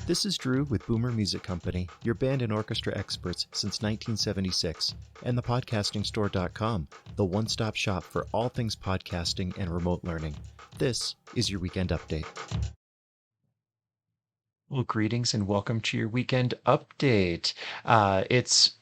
This is Drew with Boomer Music Company, your band and orchestra experts since 1976, and thepodcastingstore.com, the one-stop shop for all things podcasting and remote learning. This is your weekend update. Well, greetings and welcome to your weekend update. It's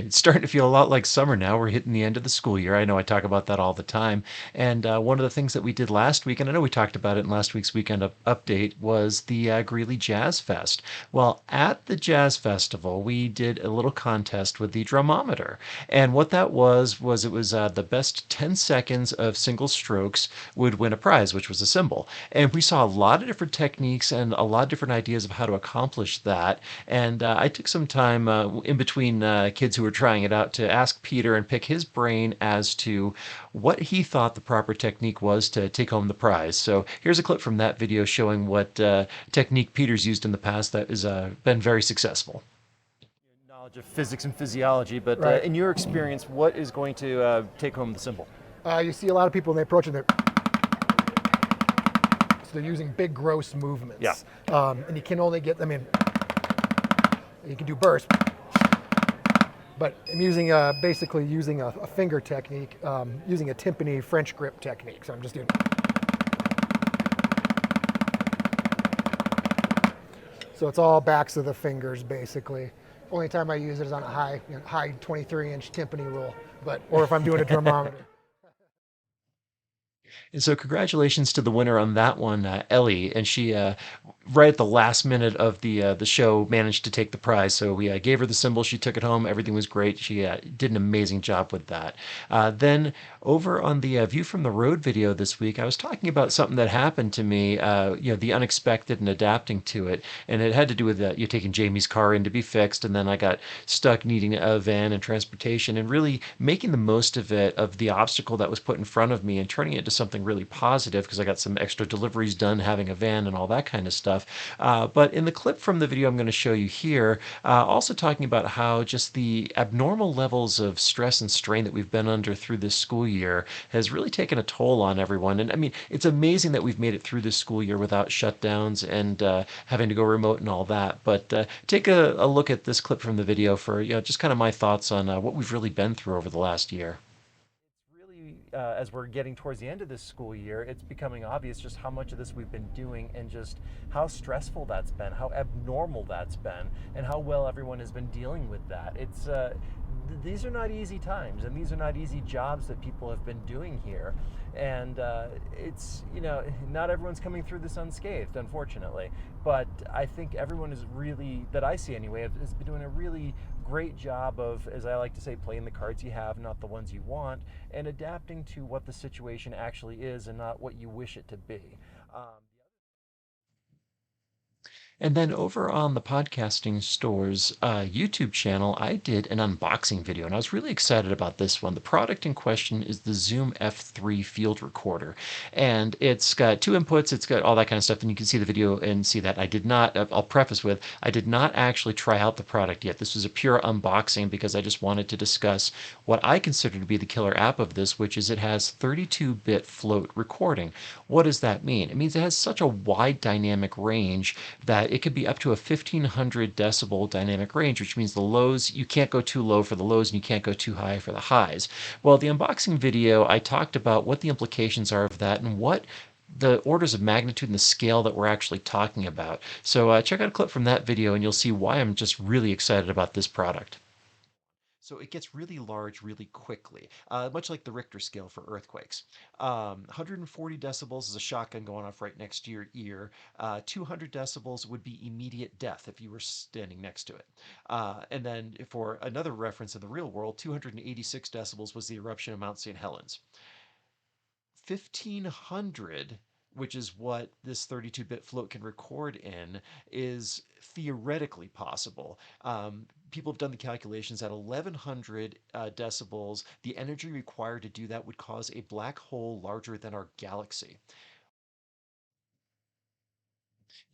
starting to feel a lot like summer now. We're hitting the end of the school year. I know I talk about that all the time. And one of the things that we did last week, and I know we talked about it in last week's weekend update, was the Greeley Jazz Fest. Well, at the Jazz Festival, we did a little contest with the drumometer. And what that was it was the best 10 seconds of single strokes would win a prize, which was a cymbal. And we saw a lot of different techniques and a lot of different ideas of how to accomplish that. And I took some time in between kids who were trying it out to ask Peter and pick his brain as to what he thought the proper technique was to take home the prize. So here's a clip from that video showing what technique Peter's used in the past that has been very successful. Knowledge of physics and physiology, but Right. in your experience, what is going to take home the cymbal? You see a lot of people when they approach it, so they're using big, gross movements. Yeah. And you can only get them in. You can do bursts, but I'm using basically using a finger technique, using a timpani French grip technique. So I'm just doing. So it's all backs of the fingers, basically. Only time I use it is on a high 23-inch timpani roll, or if I'm doing a drumometer. And so congratulations to the winner on that one, Ellie. And she, right at the last minute of the show, managed to take the prize. So we gave her the cymbal. She took it home. Everything was great. She did an amazing job with that. Then over on the View from the Road video this week, I was talking about something that happened to me, the unexpected and adapting to it. And it had to do with you taking Jamie's car in to be fixed. And then I got stuck needing a van and transportation and really making the most of it, of the obstacle that was put in front of me and turning it into something really positive because I got some extra deliveries done, having a van and all that kind of stuff. But in the clip from the video I'm going to show you here, also talking about how just the abnormal levels of stress and strain that we've been under through this school year has really taken a toll on everyone. And I mean, it's amazing that we've made it through this school year without shutdowns and having to go remote and all that. But take a look at this clip from the video for just kind of my thoughts on what we've really been through over the last year. Really, as we're getting towards the end of this school year, it's becoming obvious just how much of this we've been doing and just how stressful that's been, how abnormal that's been, and how well everyone has been dealing with that. It's these are not easy times, and these are not easy jobs that people have been doing here. And it's, not everyone's coming through this unscathed, unfortunately. But I think everyone is really, that I see anyway, has been doing a really great job of, as I like to say, playing the cards you have, not the ones you want, and adapting to what the situation actually is and not what you wish it to be. And then over on the Podcasting Store's YouTube channel, I did an unboxing video, and I was really excited about this one. The product in question is the Zoom F3 field recorder, and it's got two inputs, it's got all that kind of stuff, and you can see the video and see that I did not, I'll preface with, I did not actually try out the product yet. This was a pure unboxing because I just wanted to discuss what I consider to be the killer app of this, which is it has 32-bit float recording. What does that mean? It means it has such a wide dynamic range that it could be up to a 1500 decibel dynamic range, which means the lows, you can't go too low for the lows and you can't go too high for the highs. Well, the unboxing video, I talked about what the implications are of that and what the orders of magnitude and the scale that we're actually talking about. So check out a clip from that video and you'll see why I'm just really excited about this product. So it gets really large really quickly, much like the Richter scale for earthquakes. 140 decibels is a shotgun going off right next to your ear. 200 decibels would be immediate death if you were standing next to it. And then for another reference in the real world, 286 decibels was the eruption of Mount St Helens. 1500, which is what this 32-bit float can record in, is theoretically possible. People have done the calculations at 1100 decibels. The energy required to do that would cause a black hole larger than our galaxy.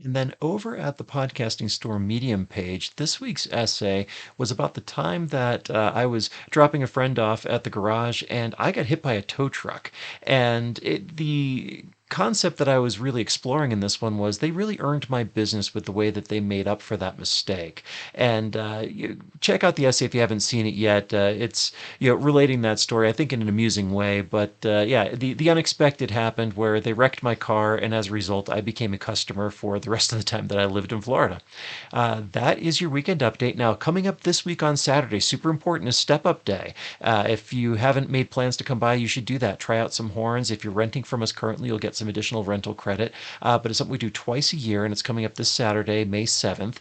And then over at the Podcasting Store Medium page, this week's essay was about the time that I was dropping a friend off at the garage and I got hit by a tow truck. And the concept that I was really exploring in this one was they really earned my business with the way that they made up for that mistake. And check out the essay if you haven't seen it yet. It's relating that story, I think, in an amusing way. But yeah, the unexpected happened where they wrecked my car, and as a result, I became a customer for the rest of the time that I lived in Florida. That is your weekend update. Now, coming up this week on Saturday, super important, is Step Up Day. If you haven't made plans to come by, you should do that. Try out some horns. If you're renting from us currently, you'll get some additional rental credit. But it's something we do twice a year, and it's coming up this Saturday, May 7th,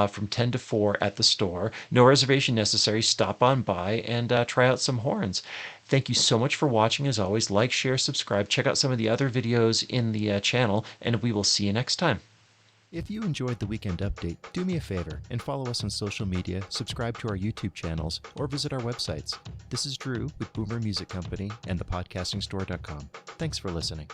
from 10 to 4 at the store. No reservation necessary. Stop on by and try out some horns. Thank you so much for watching. As always, like, share, subscribe. Check out some of the other videos in the channel, and we will see you next time. If you enjoyed the Weekend Update, do me a favor and follow us on social media, subscribe to our YouTube channels, or visit our websites. This is Drew with Boomer Music Company and thepodcastingstore.com. Thanks for listening.